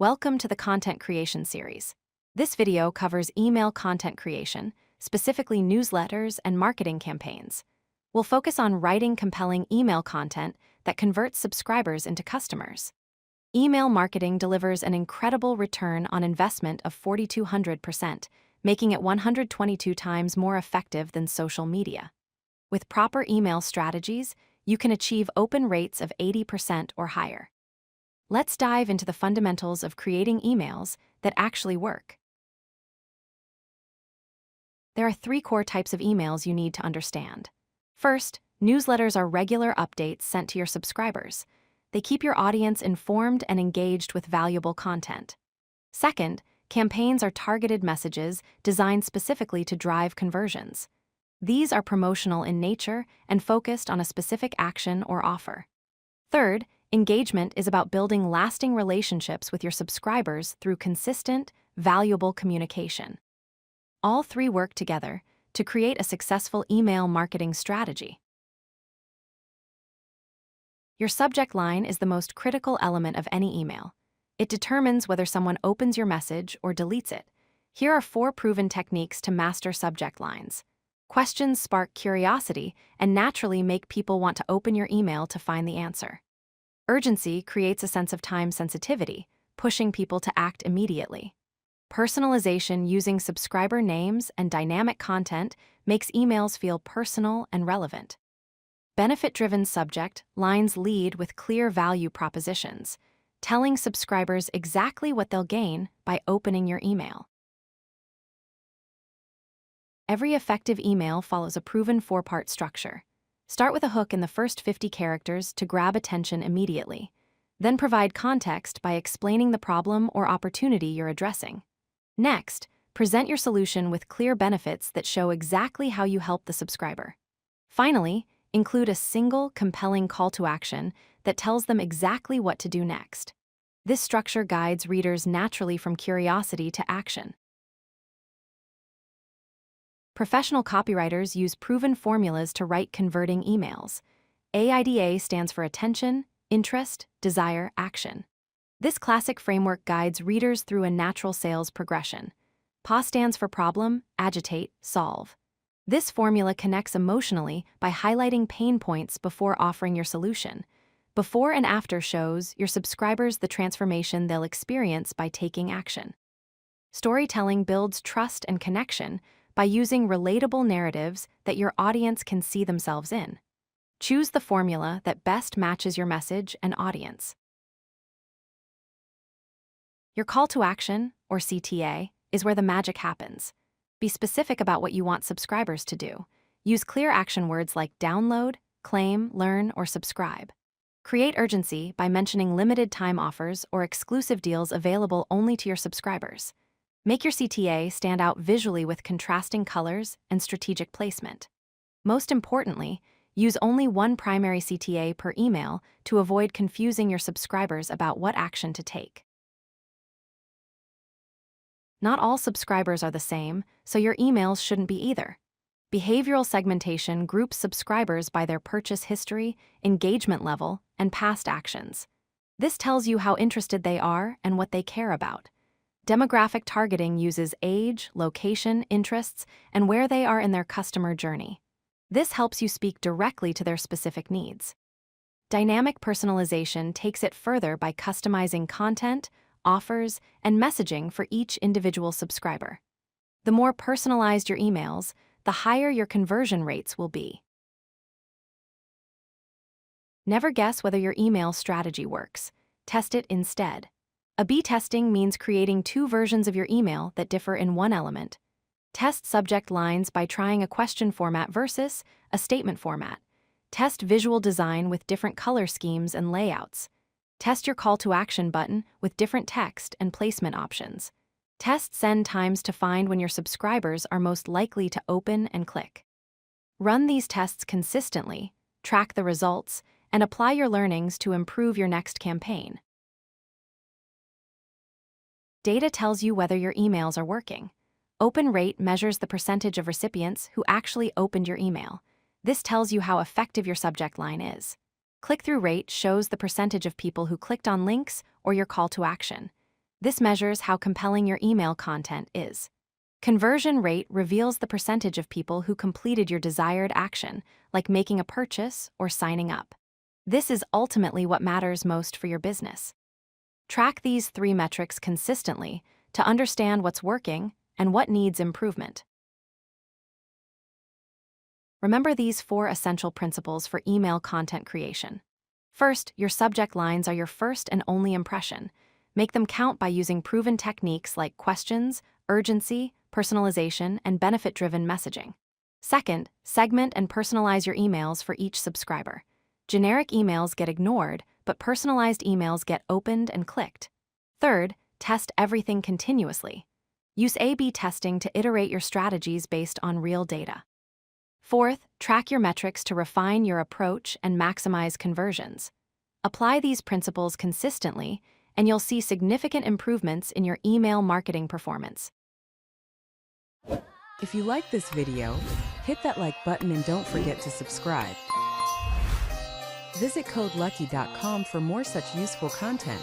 Welcome to the Content Creation series. This video covers email content creation, specifically newsletters and marketing campaigns. We'll focus on writing compelling email content that converts subscribers into customers. Email marketing delivers an incredible return on investment of 4,200%, making it 122 times more effective than social media. With proper email strategies, you can achieve open rates of 80% or higher. Let's dive into the fundamentals of creating emails that actually work. There are 3 core types of emails you need to understand. First, newsletters are regular updates sent to your subscribers. They keep your audience informed and engaged with valuable content. Second, campaigns are targeted messages designed specifically to drive conversions. These are promotional in nature and focused on a specific action or offer. Third, engagement is about building lasting relationships with your subscribers through consistent, valuable communication. All 3 work together to create a successful email marketing strategy. Your subject line is the most critical element of any email. It determines whether someone opens your message or deletes it. Here are 4 proven techniques to master subject lines. Questions spark curiosity and naturally make people want to open your email to find the answer. Urgency creates a sense of time sensitivity, pushing people to act immediately. Personalization using subscriber names and dynamic content makes emails feel personal and relevant. Benefit-driven subject lines lead with clear value propositions, telling subscribers exactly what they'll gain by opening your email. Every effective email follows a proven 4-part structure. Start with a hook in the first 50 characters to grab attention immediately. Then provide context by explaining the problem or opportunity you're addressing. Next, present your solution with clear benefits that show exactly how you help the subscriber. Finally, include a single, compelling call to action that tells them exactly what to do next. This structure guides readers naturally from curiosity to action. Professional copywriters use proven formulas to write converting emails. AIDA stands for attention, interest, desire, action. This classic framework guides readers through a natural sales progression. PA stands for problem, agitate, solve. This formula connects emotionally by highlighting pain points before offering your solution. Before and after shows your subscribers the transformation they'll experience by taking action. Storytelling builds trust and connection by using relatable narratives that your audience can see themselves in. Choose the formula that best matches your message and audience. Your call to action, or CTA, is where the magic happens. Be specific about what you want subscribers to do. Use clear action words like download, claim, learn, or subscribe. Create urgency by mentioning limited time offers or exclusive deals available only to your subscribers. Make your CTA stand out visually with contrasting colors and strategic placement. Most importantly, use only one primary CTA per email to avoid confusing your subscribers about what action to take. Not all subscribers are the same, so your emails shouldn't be either. Behavioral segmentation groups subscribers by their purchase history, engagement level, and past actions. This tells you how interested they are and what they care about. Demographic targeting uses age, location, interests, and where they are in their customer journey. This helps you speak directly to their specific needs. Dynamic personalization takes it further by customizing content, offers, and messaging for each individual subscriber. The more personalized your emails, the higher your conversion rates will be. Never guess whether your email strategy works. Test it instead. A/B testing means creating 2 versions of your email that differ in one element. Test subject lines by trying a question format versus a statement format. Test visual design with different color schemes and layouts. Test your call to action button with different text and placement options. Test send times to find when your subscribers are most likely to open and click. Run these tests consistently, track the results, and apply your learnings to improve your next campaign. Data tells you whether your emails are working. Open rate measures the percentage of recipients who actually opened your email. This tells you how effective your subject line is. Click-through rate shows the percentage of people who clicked on links or your call to action. This measures how compelling your email content is. Conversion rate reveals the percentage of people who completed your desired action, like making a purchase or signing up. This is ultimately what matters most for your business. Track these 3 metrics consistently to understand what's working and what needs improvement. Remember these 4 essential principles for email content creation. First, your subject lines are your first and only impression. Make them count by using proven techniques like questions, urgency, personalization, and benefit-driven messaging. Second, segment and personalize your emails for each subscriber. Generic emails get ignored, but personalized emails get opened and clicked. Third, test everything continuously. Use A/B testing to iterate your strategies based on real data. Fourth, track your metrics to refine your approach and maximize conversions. Apply these principles consistently, and you'll see significant improvements in your email marketing performance. If you like this video, hit that like button and don't forget to subscribe. Visit codelucky.com for more such useful content.